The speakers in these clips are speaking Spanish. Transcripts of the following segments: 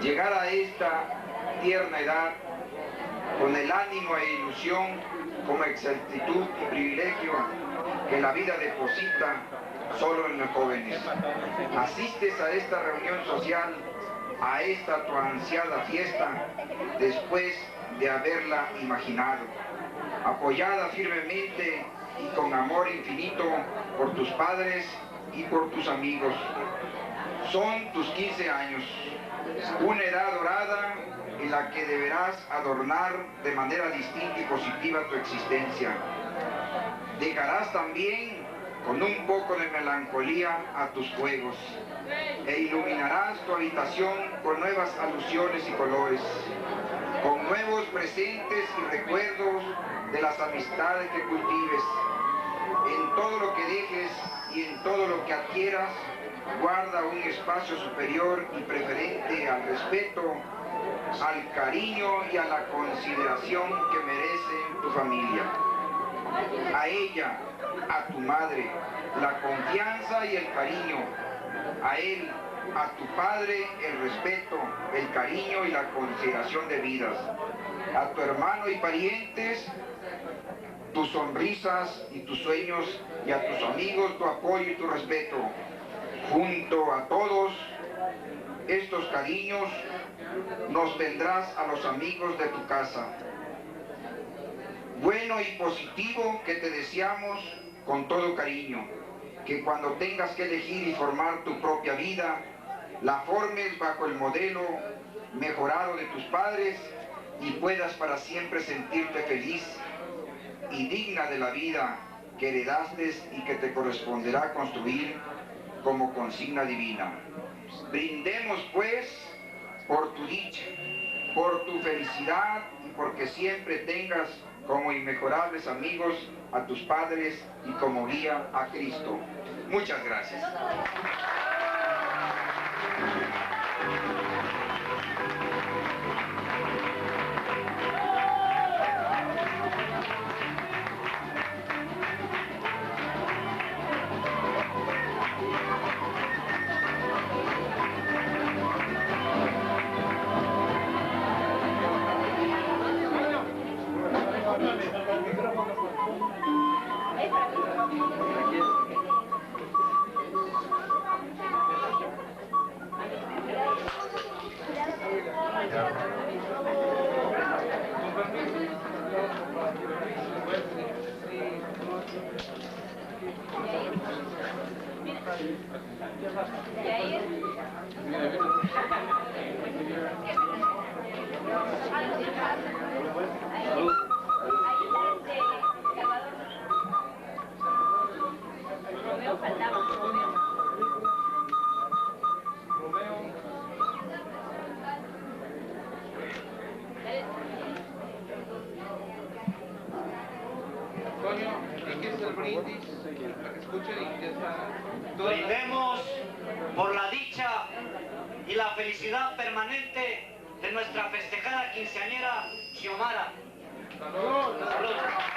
Llegar a esta tierna edad con el ánimo e ilusión como exactitud y privilegio que la vida deposita solo en los jóvenes. Asistes a esta reunión social, a esta tu ansiada fiesta, después de haberla imaginado, apoyada firmemente y con amor infinito por tus padres y por tus amigos. Son tus 15 años, una edad dorada en la que deberás adornar de manera distinta y positiva tu existencia. Dejarás también con un poco de melancolía a tus juegos e iluminarás tu habitación con nuevas alusiones y colores, con nuevos presentes y recuerdos de las amistades que cultives. En todo lo que dejes y en todo lo que adquieras, guarda un espacio superior y preferente al respeto, al cariño y a la consideración que merece tu familia. A ella, a tu madre, la confianza y el cariño. A él, a tu padre, el respeto, el cariño y la consideración debidas. A tu hermano y parientes, tus sonrisas y tus sueños, y a tus amigos tu apoyo y tu respeto. Junto a todos estos cariños nos tendrás a los amigos de tu casa. Bueno y positivo que te deseamos con todo cariño, que cuando tengas que elegir y formar tu propia vida, la formes bajo el modelo mejorado de tus padres y puedas para siempre sentirte feliz y digna de la vida que heredaste y que te corresponderá construir como consigna divina. Brindemos pues por tu dicha, por tu felicidad y porque siempre tengas como inmejorables amigos a tus padres y como guía a Cristo. Muchas gracias. Brindemos por la dicha y la felicidad permanente de nuestra festejada quinceañera Xiomara. ¡Salud! ¡Salud!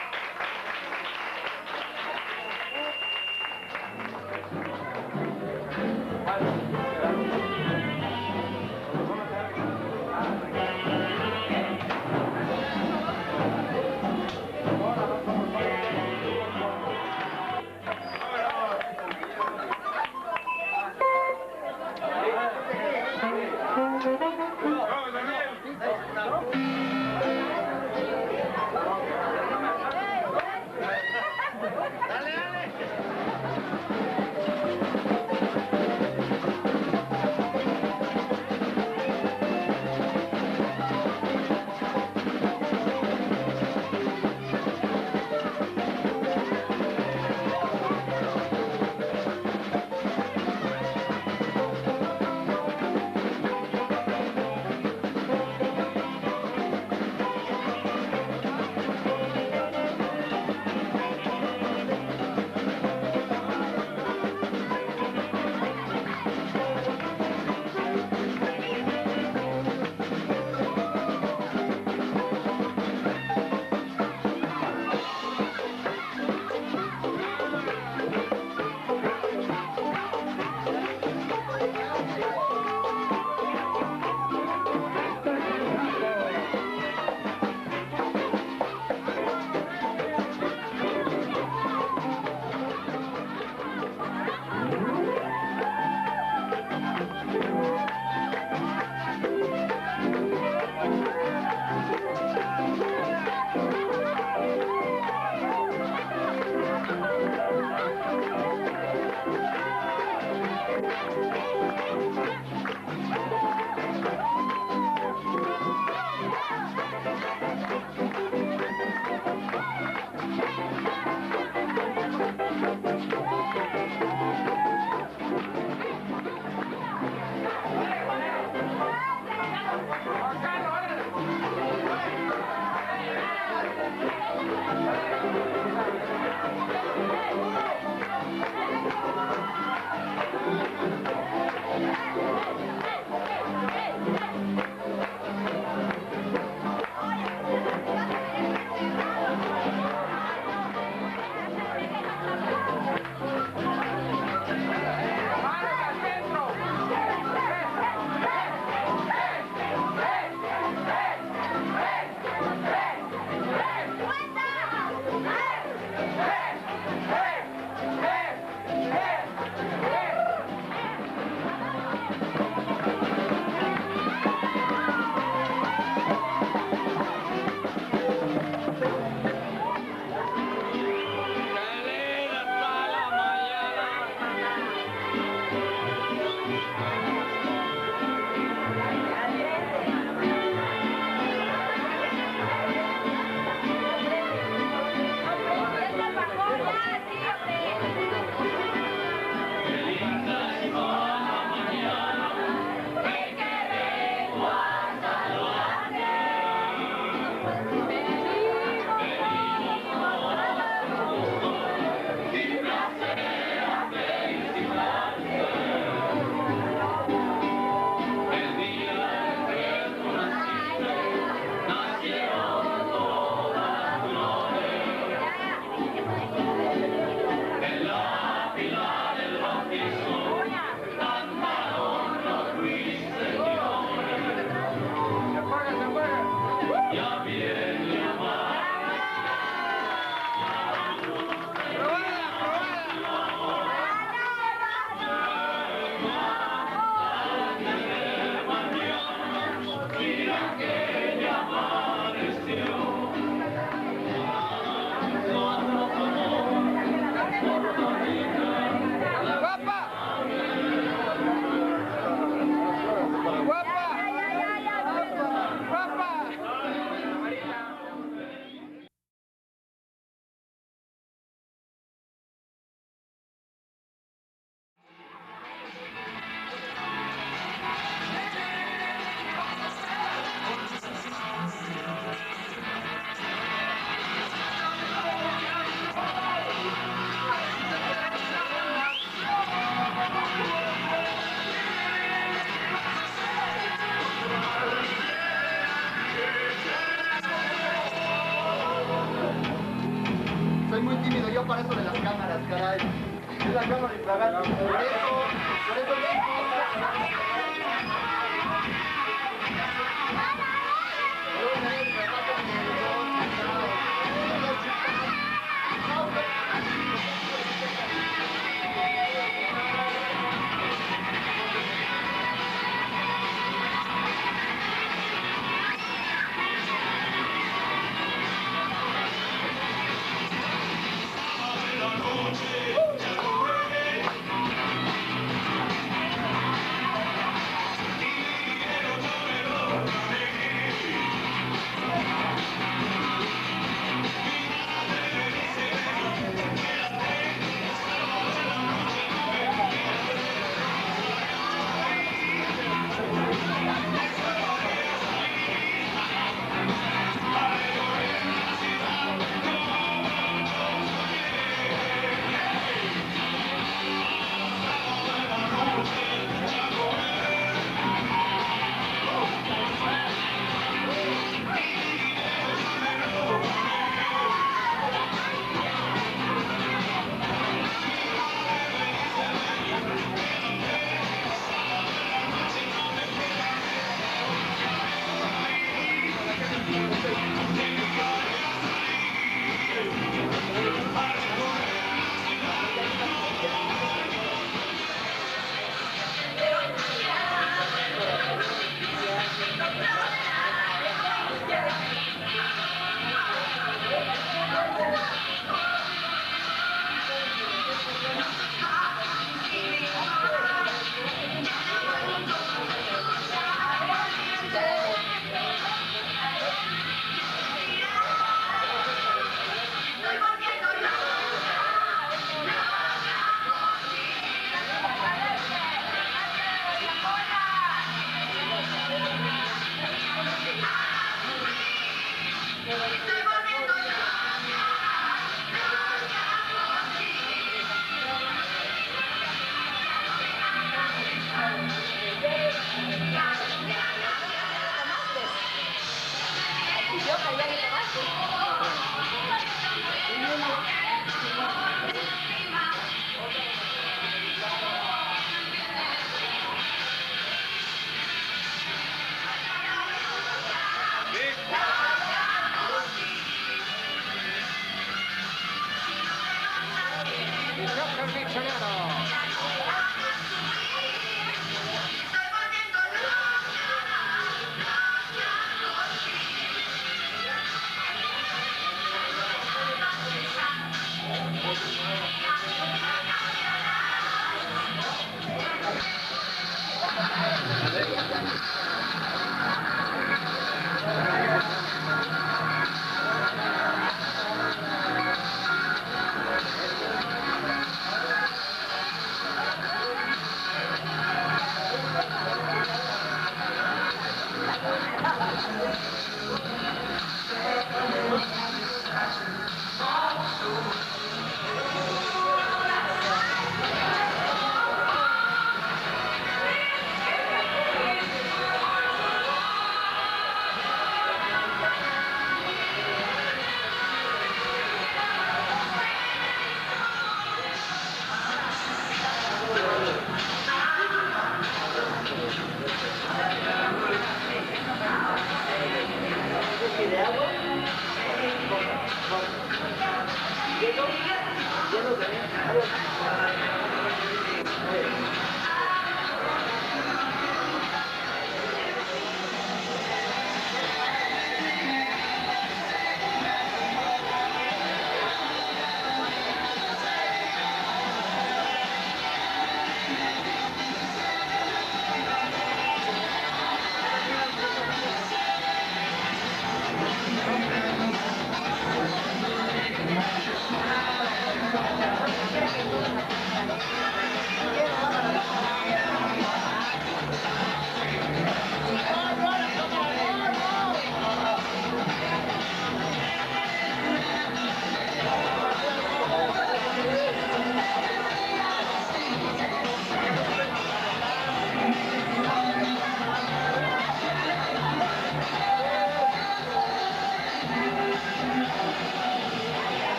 para eso de las cámaras, caray. Es la cámara infragante. Por eso mismo.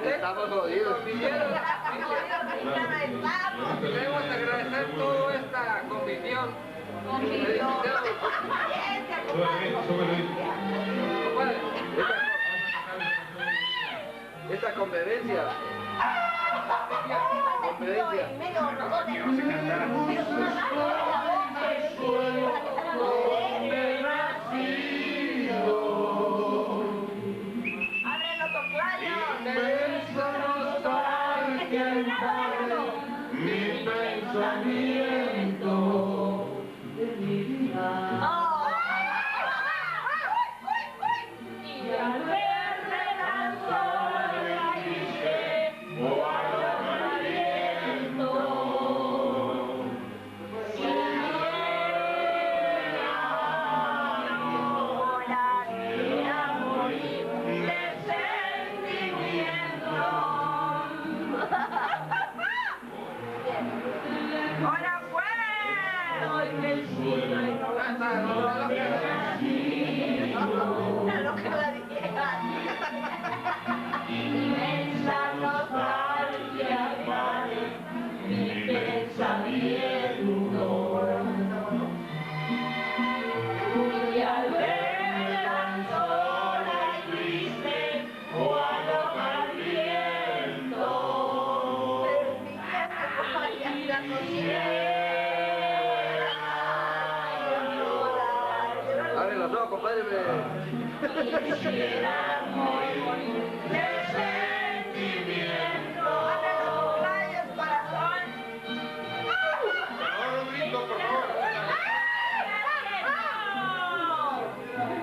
Estamos jodidos. Queremos agradecer toda esta convicción. Esta convivencia. Mi pensamiento de mi vida. Y al verme tan sola y triste, o aliento, quisiera morir de sentimiento. ¡Ahora fue! Soy el cielo y no lo que la vieja. inmensa nostalgia invade mi pensamiento. Y al verme tan sola y triste, cuando al viento, Abre los ojos, compadre. quisiera morir de sentimiento.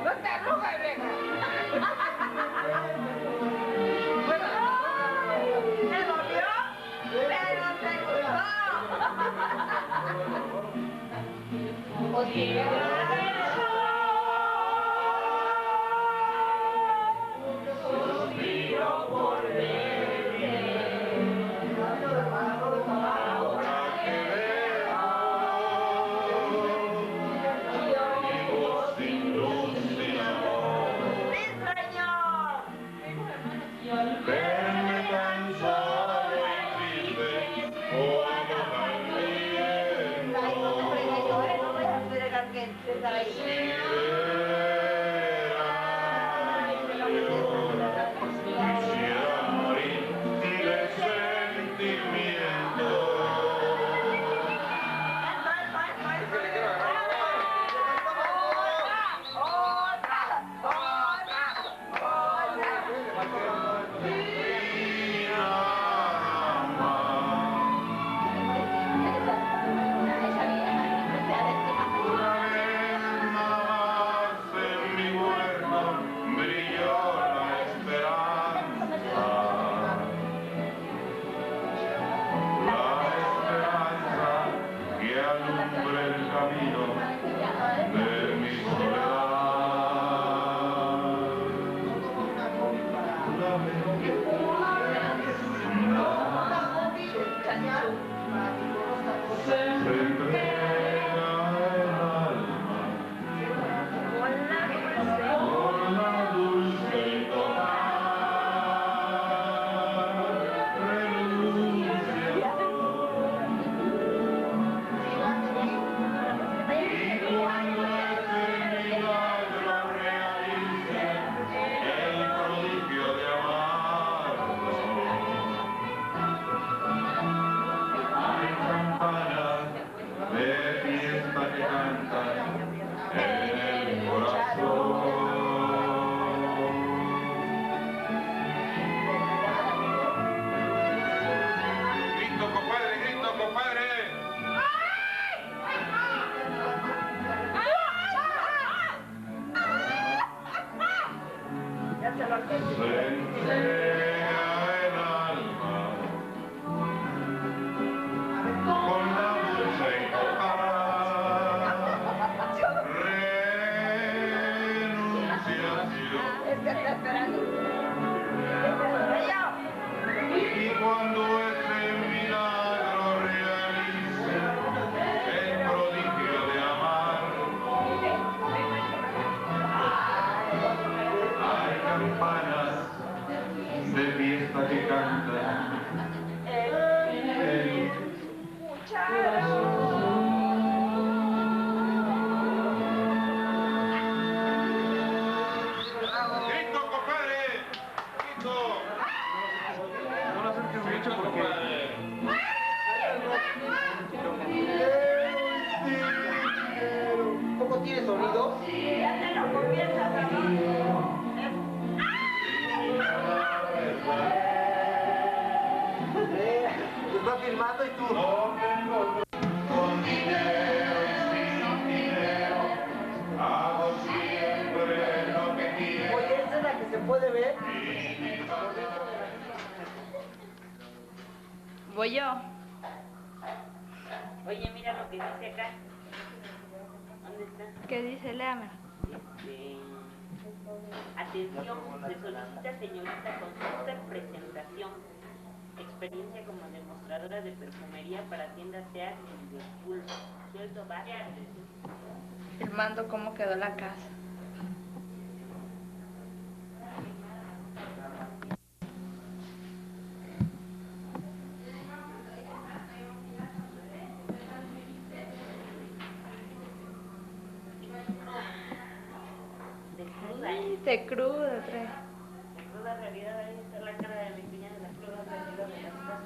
¡No te arrugues, vieja! ¿Te dolió? ¡Pero te Suspiro por verte. Ahora que veo vivo sin luz ni amor. ¡Sí, señor! Y al verme tan solo y triste, cuando al viento, quisiera morir de sentimiento. Una vez más en mi muerto brilló la esperanza. La esperanza que alumbre el camino de mi soledad. Una vez se entrega el alma por la dulce y total renuncia. Y cuando ese milagro realice el prodigio de amarnos, hay campanas No tengo con dinero y sin dinero, hago siempre lo que quiero. Oye, esta es la que se puede ver. Voy yo. Oye, mira lo que dice acá. ¿Dónde está? ¿Qué dice? Léame. Atención, se solicita señorita con super presentación, experiencia como demostradora de perfumería para tiendas Sears y Liverpool. Sueldo base. Firmando cómo quedó la casa. De cruda, trae. La cruda realidad debe ser la cara de mi cuñada, la cruda realidad de las cosas.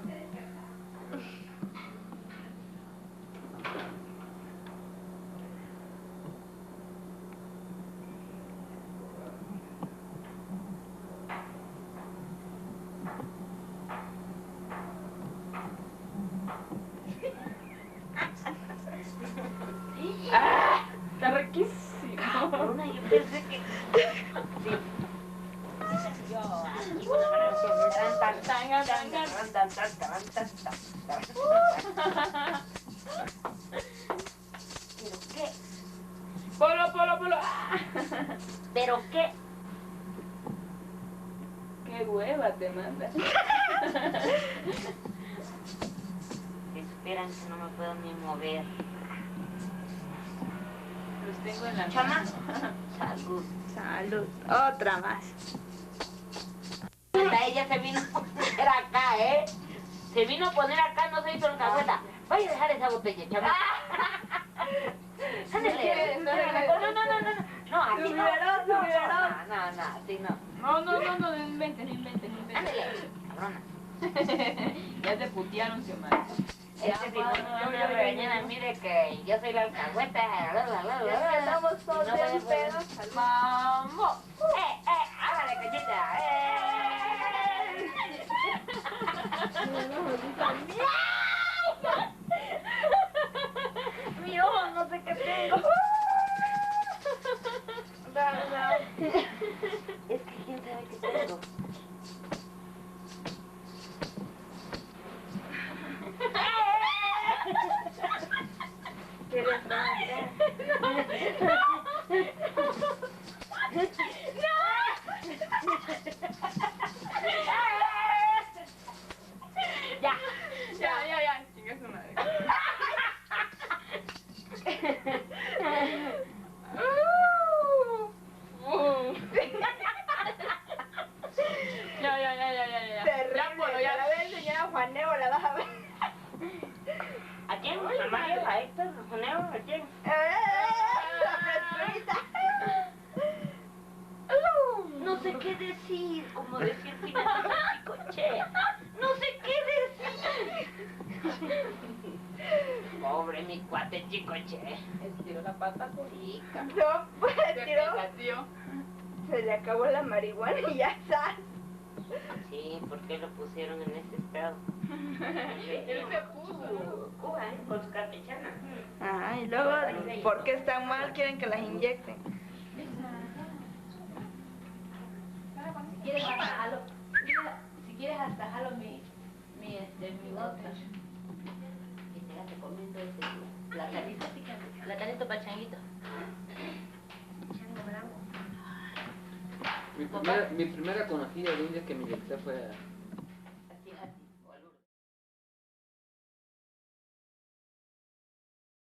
Está riquísimo. Cabrona, yo pensé que... Sí. Yo aquí con la mano ¿Pero qué? Polo. ¿Pero qué? Qué hueva te manda. Esperan que no me puedo ni mover. Los tengo en la Chama. mano. Salud. Salud. Otra más. Ella se vino a poner acá, ¿eh? Se vino a poner acá, no se hizo una cazuela. Vaya a dejar esa botella, chama. Ándale. No, aquí no. No, así no. No inventes. Ándale, cabrona. Ya te putearon, Xiomara. Es que si no me regañan, mire que yo soy la alcahueta. Estamos todos bien pedos. Vamos. ¡Hágale, cachita! Mi ojo, no sé qué tengo. Es que quién sabe qué tengo. ¿Quieres Ya. Chinga su madre. Ya. Terrible. Ya la ves, señora Juaneo, la vas a ver. ¿A quién? ¿A Mario? ¿A Héctor? ¿A Juaneo? ¿A quién? La fresquita. No sé qué decir, como decir Pinochet Chicoche. No sé qué decir. Pobre mi cuate Chicoche. Estiró la pata. Sí, cabrón. No, pues Se tiró. latió. Se le acabó la marihuana y ya está. Sí, ¿por qué lo pusieron en ese estado? Él se puso. Cuba, ¿eh? Con su campechana. Ah, y luego, ¿por qué están mal? Quieren que las inyecten. Si quieres hasta jalo mi gota. Y te la recomiendo ese Platanito picante. Platanito para changuito. chango bravo. Mi primera conocida de India que me inyecté fue